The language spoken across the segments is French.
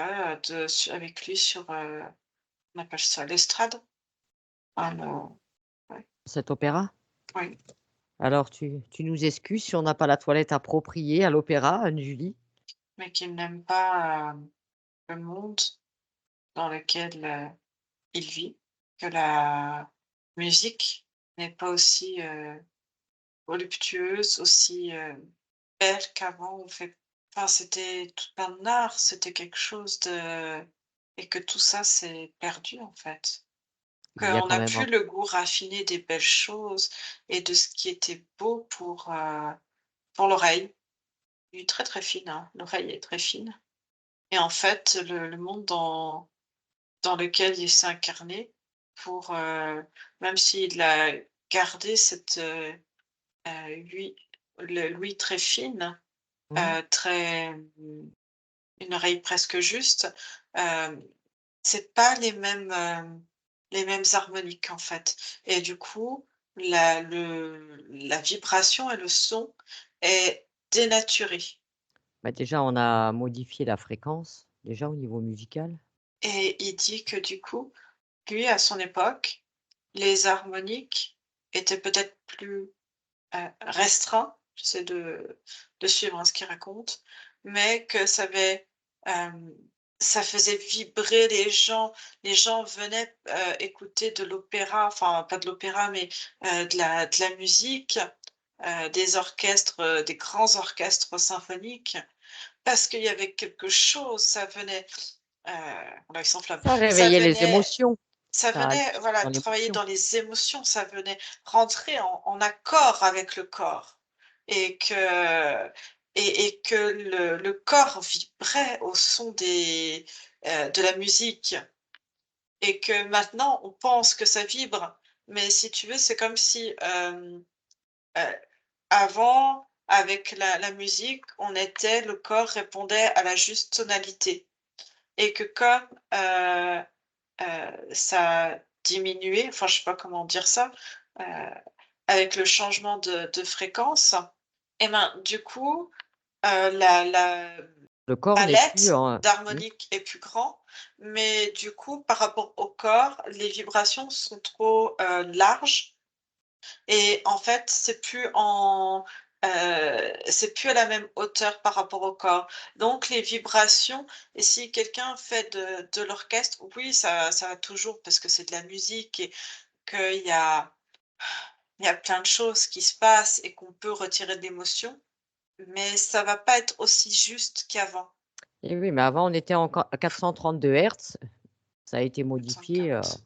voilà, avec lui sur, on appelle ça l'estrade. Ah non, ouais, Cet opéra? oui, Alors tu nous excuses si on n'a pas la toilette appropriée à l'opéra, Anne-Julie? mais qu'il n'aime pas, le monde dans lequel, il vit, que la musique n'est pas aussi, voluptueuse, aussi, belle qu'avant. C'était tout un art, c'était quelque chose de et que tout ça s'est perdu, en fait. Il y a Qu'on quand n'a même plus en le goût raffiné des belles choses et de ce qui était beau pour l'oreille. Elle est très, très fine, hein, l'oreille est très fine et en fait, le monde dans lequel il s'est incarné pour, même s'il a gardé cette, lui l'ouïe très fine, mmh, très, une oreille presque juste, hem, c'est pas les mêmes harmoniques, en fait et du coup, la vibration et le son est dénaturé bah, déjà on a modifié la fréquence, déjà au niveau musical. et il dit que du coup, lui, à son époque, les harmoniques étaient peut-être plus, restreints. J'essaie de suivre, hein, ce qu'il raconte, mais que hem, ça faisait vibrer les gens. Les gens venaient, écouter de l'opéra, enfin pas de l'opéra, mais, de la musique, des orchestres, des grands orchestres symphoniques parce qu'il y avait quelque chose, ça venait, heu, là il s'enflamme. Ça Ça réveillait les venait émotions, ça ça allait venait, voilà, dans travailler l'émotion. dans les émotions, ça venait rentrer en accord avec le corps et que que le corps vibrait au son de la musique et que maintenant on pense que ça vibre, mais si tu veux, c'est comme si, heu, avant, avec la musique, le corps répondait à la juste tonalité et que comme, ça a diminué, enfin, je sais pas comment dire ça, heu, avec le changement de fréquence et ben, du coup, la Le corps n'est plus palette en mmh, d'harmonique est plus grand, mais du coup, par rapport au corps, les vibrations sont trop, larges et en fait, c'est plus à la même hauteur par rapport au corps. Donc les vibrations et si quelqu'un fait de l'orchestre, oui, ça va toujours parce que c'est de la musique et qu'il y a il y a plein de choses qui se passent et qu'on peut retirer de l'émotion, mais ça va pas être aussi juste qu'avant. et oui, mais avant on était en qua à 432 hertz, ça a été modifié, 440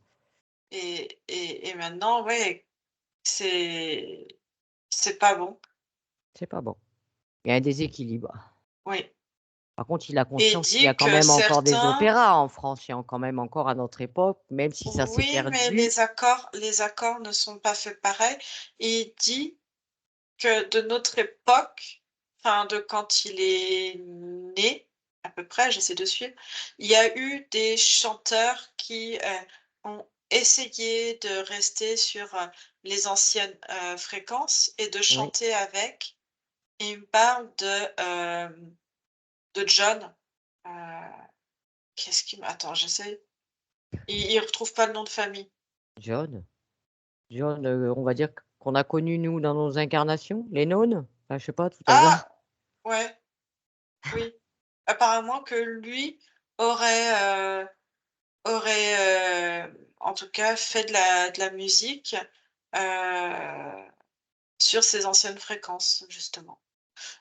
et maintenant, ouais, c'est c'est pas bon. c'est pas bon. Il y a un déséquilibre. Oui Par contre, il a et il conscience qu'il y a dit quand que même encore des certains opéras en France, il y a quand même encore à notre époque, même si ça s'est oui, mais perdu. les accords ne sont pas faits pareil et il dit que de notre époque, enfin de quand il est né, à peu près, j'essaie de suivre, il y a eu des chanteurs qui, ont essayé de rester sur, les anciennes, fréquences et de Oui. chanter avec et il me parle de John, heu, qu'est-ce qu'il me attends, j'essaie, il retrouve pas le nom de famille. John? John, on va dire qu'on a connu nous dans nos incarnations, les nonnes? Enfin, je sais pas, tout hasard. Ah! Ouais, oui. Apparemment que lui aurait, en tout cas fait de la musique, sur ses anciennes fréquences, justement.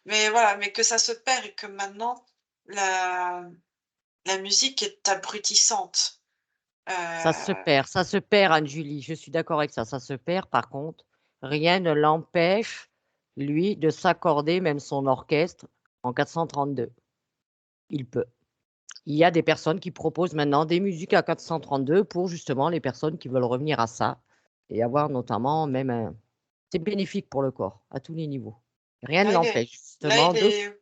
Mais voilà, mais que ça se perd et que maintenant la la musique est abrutissante. Heu, Ça se perd Anne-Julie, je suis d'accord avec ça se perd. Par contre, rien ne l'empêche, lui, de s'accorder même son orchestre en 432. Il peut. Il y a des personnes qui proposent maintenant des musiques à 432 pour justement les personnes qui veulent revenir à ça et avoir notamment même un c'est bénéfique pour le corps, à tous les niveaux. Rien ne là l'empêche il justement de est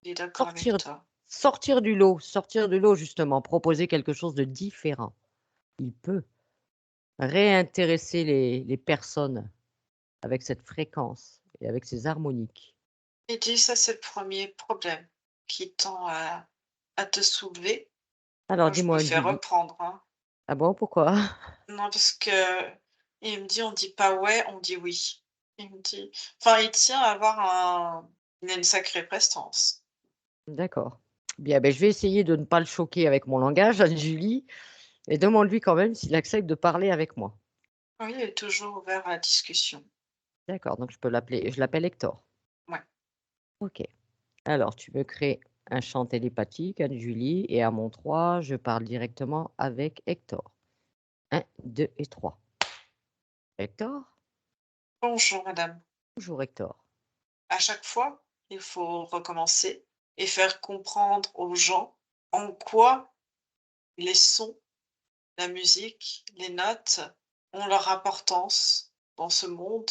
il est d'accord avec sortir toi. sortir du lot justement, proposer quelque chose de différent. Il peut réintéresser les personnes avec cette fréquence et avec ces harmoniques. Il dit ça, c'est le premier problème qui tend à te soulever. Alors Je me dis-moi, fais Julie. reprendre, hein. Ah bon, pourquoi? Non, parce que il me dit: «On dit pas "ouais", on dit "oui"». Il me dit enfin, il tient à avoir une sacrée prestance. D'accord. Bien, ben, je vais essayer de ne pas le choquer avec mon langage à Julie et demande-lui quand même s'il accepte de parler avec moi. Oui, il est toujours ouvert à la discussion. D'accord, donc je l'appelle Hector. Ouais. OK. Alors tu me crées un champ télépathique, Anne-Julie, et à mon 3, je parle directement avec Hector. 1, 2 et 3. Hector? «Bonjour madame». Bonjour Hector. À chaque fois, il faut recommencer et faire comprendre aux gens en quoi les sons, la musique, les notes ont leur importance dans ce monde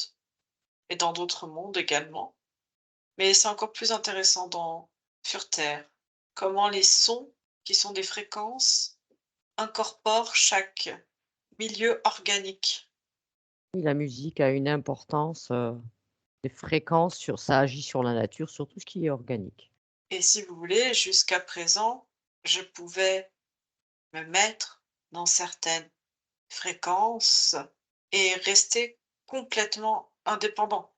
et dans d'autres mondes également. Mais c'est encore plus intéressant sur Terre. Comment les sons, qui sont des fréquences, incorporent chaque milieu organique. Oui, la musique a une importance, des fréquences ça agit sur la nature, sur tout ce qui est organique. Et si vous voulez, jusqu'à présent, je pouvais me mettre dans certaines fréquences et rester complètement indépendant.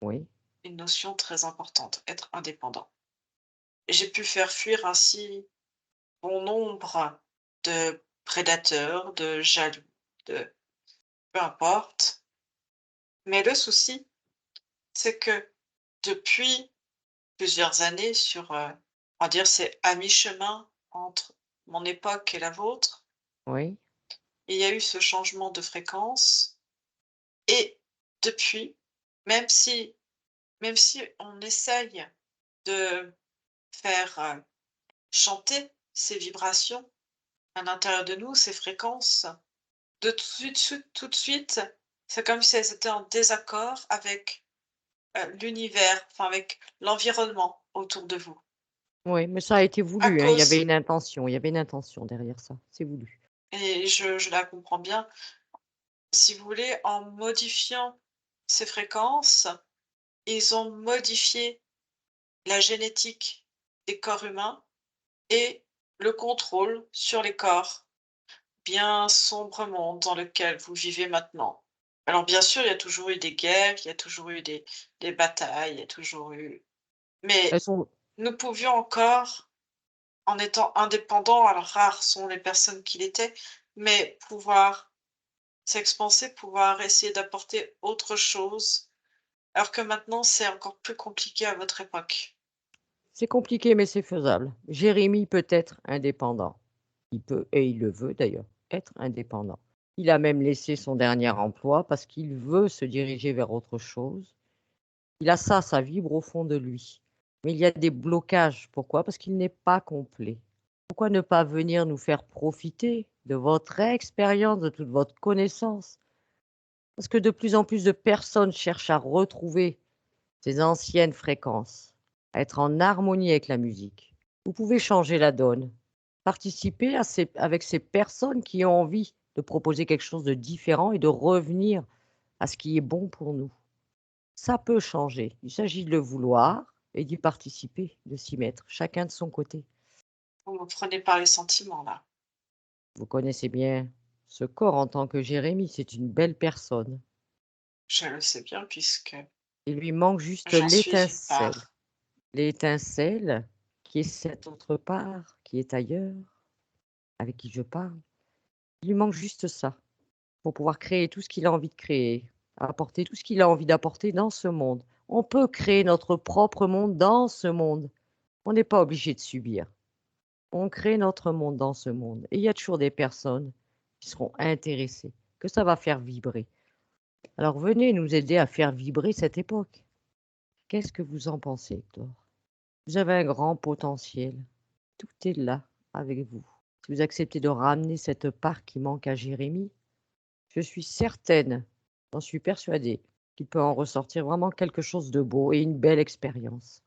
Oui, Une notion très importante, être indépendant. J'ai pu faire fuir ainsi bon nombre de prédateurs, de jaloux, de peu importe. Mais le souci, c'est que depuis plusieurs années on va dire c'est à mi-chemin entre mon époque et la vôtre, oui, il y a eu ce changement de fréquence et depuis, même si même si on essaye de faire, chanter ces vibrations à l'intérieur de nous, ces fréquences, tout de suite, c'est comme si elles étaient en désaccord avec, l'univers, enfin avec l'environnement autour de vous. oui, mais ça a été À voulu, hein, cause il y avait une intention derrière ça, c'est voulu. et je la comprends bien, si vous voulez, en modifiant ces fréquences, ils ont modifié la génétique des corps humains et le contrôle sur les corps. Bien sombre monde dans lequel vous vivez maintenant. Alors bien sûr, il y a toujours eu des guerres, il y a toujours eu des batailles, il y a toujours eu Elles mais sont nous pouvions encore, en étant indépendants, alors rares sont les personnes qui l'étaient, mais pouvoir s'expanser, pouvoir essayer d'apporter autre chose, alors que maintenant c'est encore plus compliqué à votre époque. c'est compliqué, mais c'est faisable. Jérémie peut être indépendant. Il peut, et il le veut d'ailleurs, être indépendant. Il a même laissé son dernier emploi parce qu'il veut se diriger vers autre chose. Il a ça, ça vibre au fond de lui. Mais il y a des blocages. Pourquoi? Parce qu'il n'est pas complet. Pourquoi ne pas venir nous faire profiter de votre expérience, de toute votre connaissance? Parce que de plus en plus de personnes cherchent à retrouver ces anciennes fréquences, à être en harmonie avec la musique. Vous pouvez changer la donne, participer avec ces personnes qui ont envie de proposer quelque chose de différent et de revenir à ce qui est bon pour nous. Ça peut changer. Il s'agit de le vouloir et d'y participer, de s'y mettre, chacun de son côté. Vous me prenez par les sentiments là. Vous connaissez bien ce corps en tant que Jérémie, c'est une belle personne. Je le sais bien puisque Il lui manque juste j'en suis une l'étincelle. part. L'étincelle qui est cette autre part, qui est ailleurs, avec qui je parle. Il lui manque juste ça, pour pouvoir créer tout ce qu'il a envie de créer, apporter tout ce qu'il a envie d'apporter dans ce monde. On peut créer notre propre monde dans ce monde. On n'est pas obligé de subir. On crée notre monde dans ce monde. Et il y a toujours des personnes qui seront intéressées, que ça va faire vibrer. Alors venez nous aider à faire vibrer cette époque. Qu'est-ce que vous en pensez, Hector? Vous avez un grand potentiel. Tout est là avec vous. Si vous acceptez de ramener cette part qui manque à Jérémie, je suis certaine, j'en suis persuadée, qu'il peut en ressortir vraiment quelque chose de beau et une belle expérience.